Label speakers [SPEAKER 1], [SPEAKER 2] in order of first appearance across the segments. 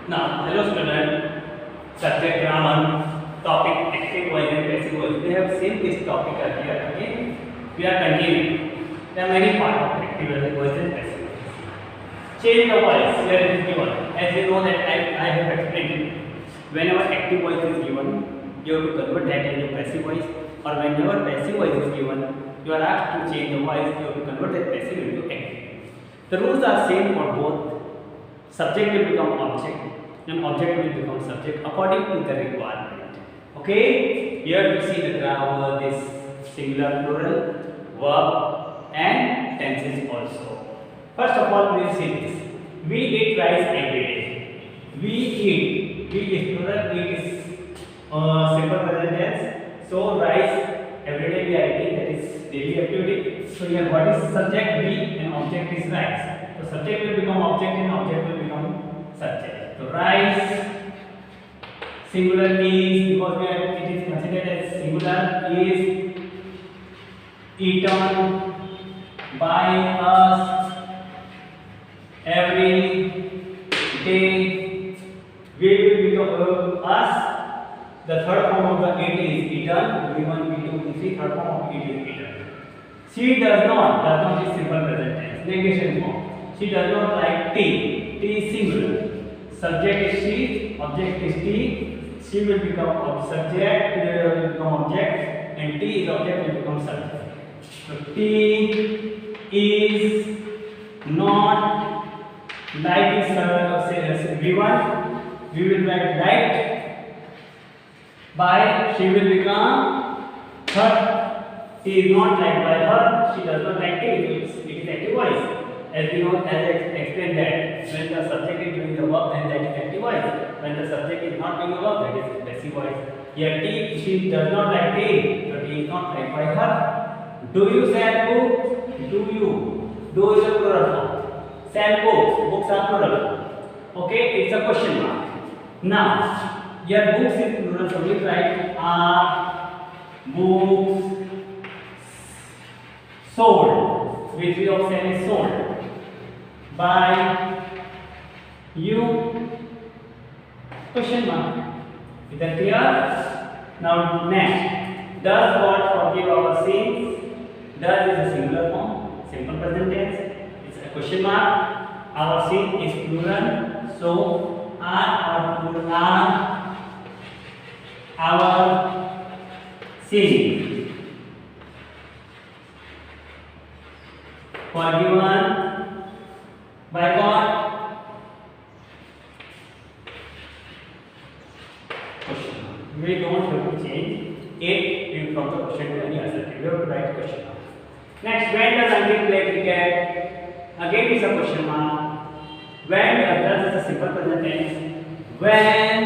[SPEAKER 1] Now, hello student, subject grammar, topic active voice and passive voice. We have seen this topic earlier. Again, we are continuing. There are many parts of active voice and passive voice. Change the voice. Here it is given. As you know that I have explained. Whenever active voice is given, you have to convert that into passive voice. Or whenever passive voice is given, you are asked to change the voice. You have to convert that passive into active. The rules are same for both. Subject will become object and object will become subject according to the requirement. Okay, here we see the grammar, this singular, plural, verb and tenses also. First of all, we will see this. We eat rice every day. We eat. We is plural, eat is simple present tense. So rice every day we are eating, that is daily activity. So here what is subject? We and object is rice. So subject will become object and object will become subject. So rice, singular is, because it is considered as singular, is eaten by us every day. We will become us. The third form of the eat is eaten. V1, V2, V3. Third form of eat is eaten. She does not is simple present tense, negation form. She does not like tea. Tea is singular. Subject is she, object is tea. She will become subject, will become object, and tea is object will become subject. So tea is not like is V1. We will write liked by. She will become her. Tea is not liked by her. She does not like tea. It is active voice. As we know, as I explained that when the subject is doing the work, then that is active voice. When the subject is not doing the work, that is passive voice. Here tea, she does not like tea, so tea is not liked by her. Do you sell books? Do you? Do is a plural form. Sell books. Books are plural. Okay, it's a question mark. Now, here books is plural, so we write are books sold. Which we of sell is sold by you, question mark. Is that clear? Now next, does God forgive our sins? Does is a singular form, simple present tense. It's a question mark. Our sin is plural, so are our sins forgiven by God? Question. We don't have to change it from the question to any assertive. We have to write question mark. Next, when does Ankit play cricket? Again, it's a question mark. When does is a simple present tense. When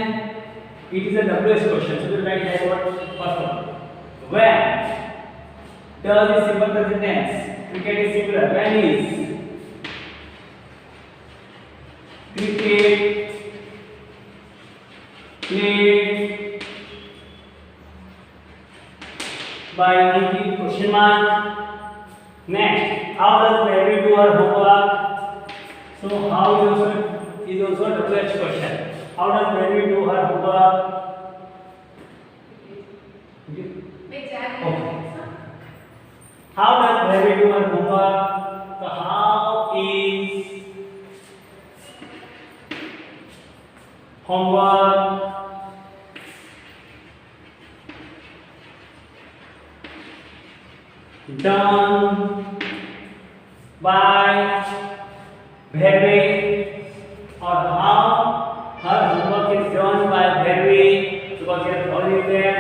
[SPEAKER 1] it is a WH question, so we write that word first one. When does is simple present tense. Cricket is singular. When is cricket played by Ankit? Question mark. Next, how does Mary do her homework? So how is also a WH question. How does Mary do her homework? Okay. How does Mary do her homework? So how is homework done by Bharvi? Or how her homework is done by Bharvi? Because here Bharvi is there,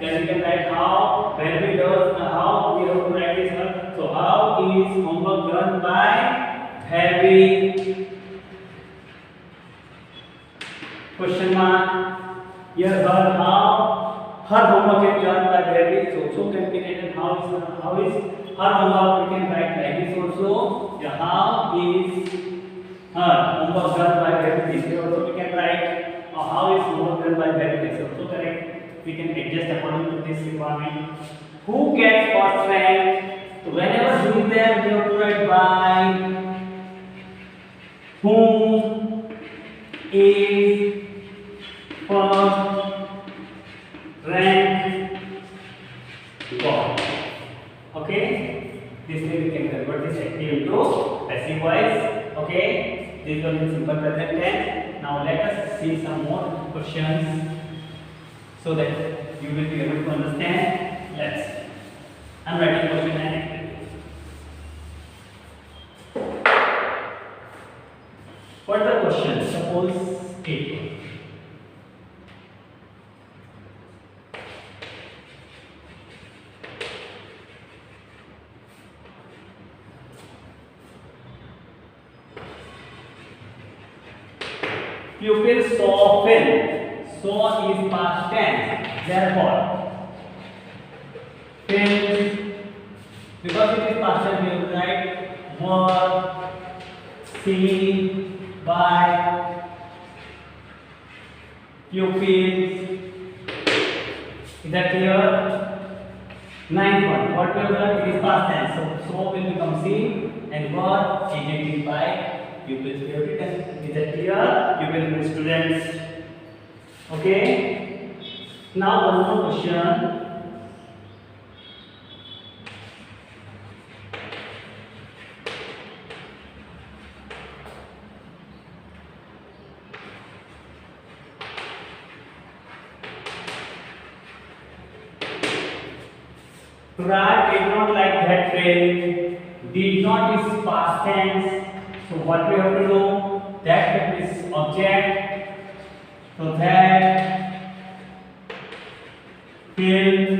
[SPEAKER 1] then we can write how Bharvi does. How we have to write this one. So how is homework done by Bharvi? Question mark. Here her homework is done by Bharvi. So can be written how is her homework. We can write like this also. Yeah, how is her homework done by Bharvi? This also we can write. How is homework done by Bharvi? This also correct. We can adjust according to this requirement. Who gets first rank? So whenever who is there, we have to write by. Whom is got. Okay, this way we can convert this active into passive voice. Okay, this was in simple present tense. Now let us see some more questions so that you will be able to understand. Let's. I'm writing question and activity. What the question? Suppose it. Pupil saw film. Saw is past tense. Therefore, film, because it is past tense, we will write were seen by pupils. Is that clear? Ninth one. What we have done? It is past tense. So will become seen and were adjective by pupils. We have written. Is that clear? Pupils means students. Okay. Now one more question. Raj did not like that train. Did not is past tense. So what we have to do? That is object. So that film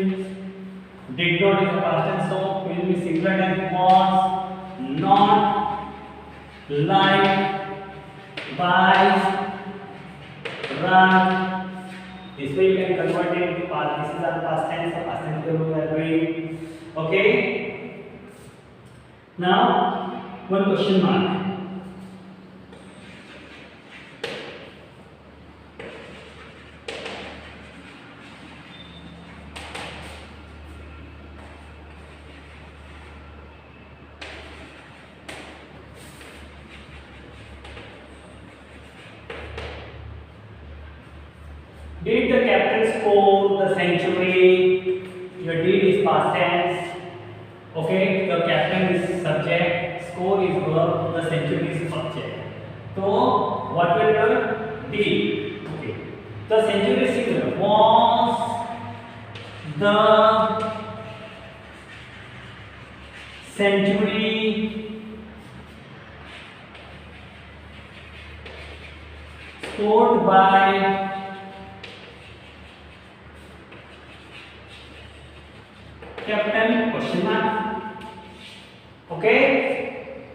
[SPEAKER 1] did not is past tense. So film is singular tense. Was not liked by Raj. This way you can convert it into past. This is our past tense. So past tense we are doing. Okay. Now one question mark. Did the captain score the century? Your did is past tense. Okay, the captain is subject, score is verb, the century is object. So what will you did? Okay, the century is singular. Was the century scored by captain? Question mark. Okay,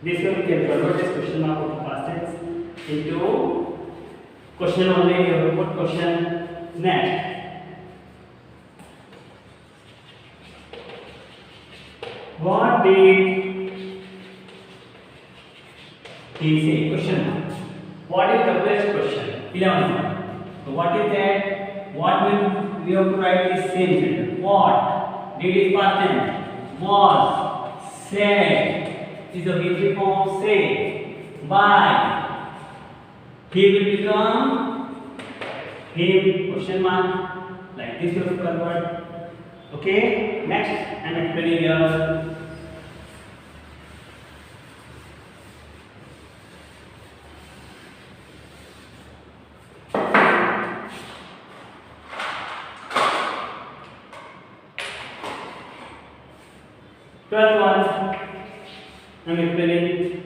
[SPEAKER 1] this way we can convert this question mark of past tense into question only. We have to put question next. What did he say? Question mark. What is the best question? 11. So what is that? What will we have to write this same sentence? What did is past tense. Was said is the V3 form say. By he will become him? Question mark. Like this you have to convert. Okay. Next, I'm explaining here. Twelfth one, I'm explaining.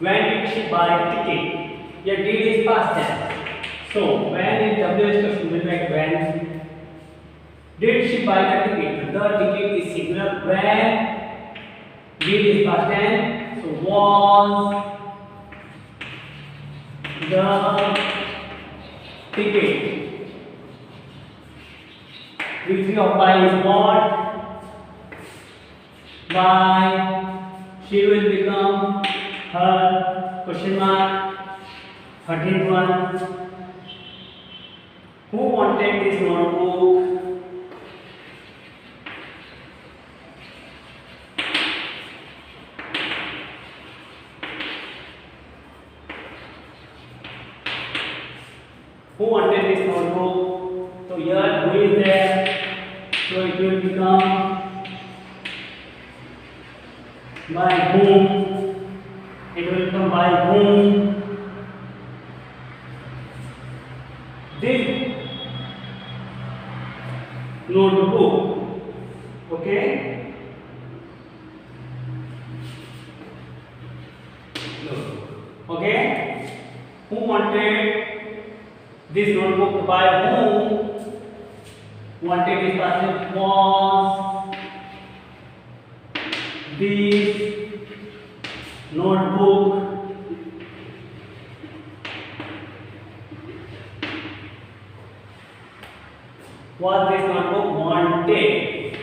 [SPEAKER 1] When did she buy ticket? Your did is past tense. So when is WH question will write when. Did she buy the ticket? The ticket is singular. When did is past tense. So was the ticket. V3 of buy is what? by, she will become her, question mark, 13th one. Who wanted this notebook? Who wanted this notebook? So here, who is there? So it will become by whom? It will become by whom? This notebook. Okay? Okay? Who wanted this notebook by whom? Wanted this person was this notebook wanted.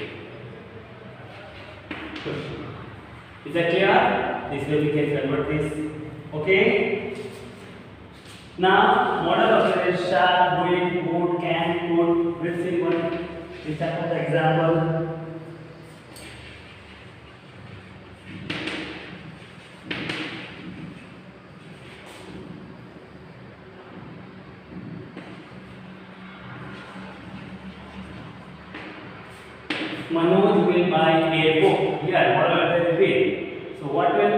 [SPEAKER 1] Is that clear? This way we can convert this. Okay? Now, model of the shall, will, would, can, could, will, see one. This type of the example. Manoj will buy a book. Here, what are the will? So what is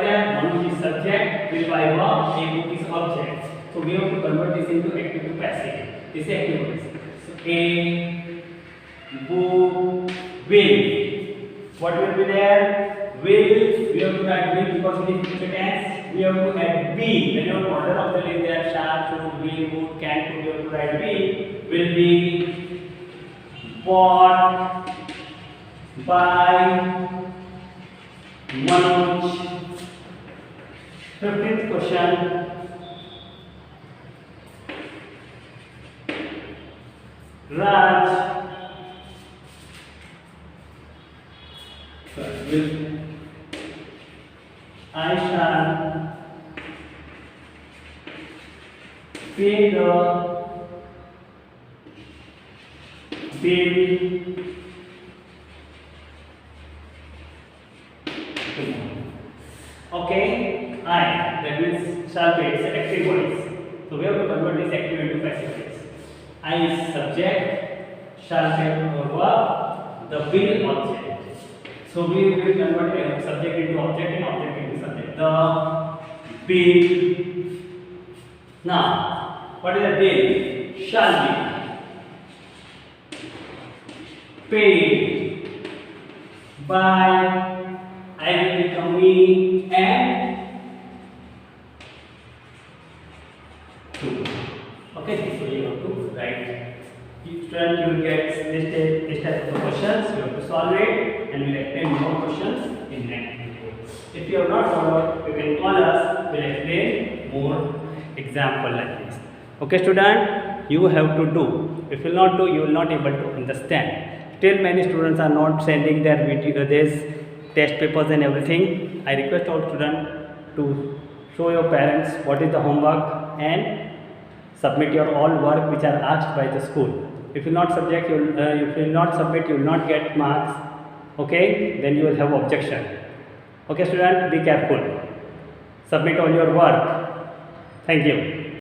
[SPEAKER 1] that? Manoj is subject, will buy verb, a book is object. So we have to convert this into active to passive. This is active voice. So a book will. What will be there? Will. We have to add will because it is future tense. We have to add be. When your order of the list there shall, should, will, would, can, could. We have to write be. Will be bought by Manoj. 15th question. Raj will, I shall pay the bill okay, I, that means shall pay, it's an active voice. So we have to convert this active into passive voice. I is subject, shall pay verb, the bill object. So we will convert a subject into object and object into subject. The bill. Now, what is the bill? Shall be paid by, I will become me and two. Okay, this way you have to write. Student, you will get this type of questions. You have to solve it, and we will explain more questions in next video. If you have not followed, you can call us. We will explain more example like this. Okay, student, you have to do. If you will not do, you will not able to understand. Still, many students are not sending their video, this test papers and everything. I request all students to show your parents what is the homework and submit your all work which are asked by the school. If you not subject, if you will not submit, you will not get marks. Okay, then you will have objection. Okay, student, be careful. Submit all your work. Thank you.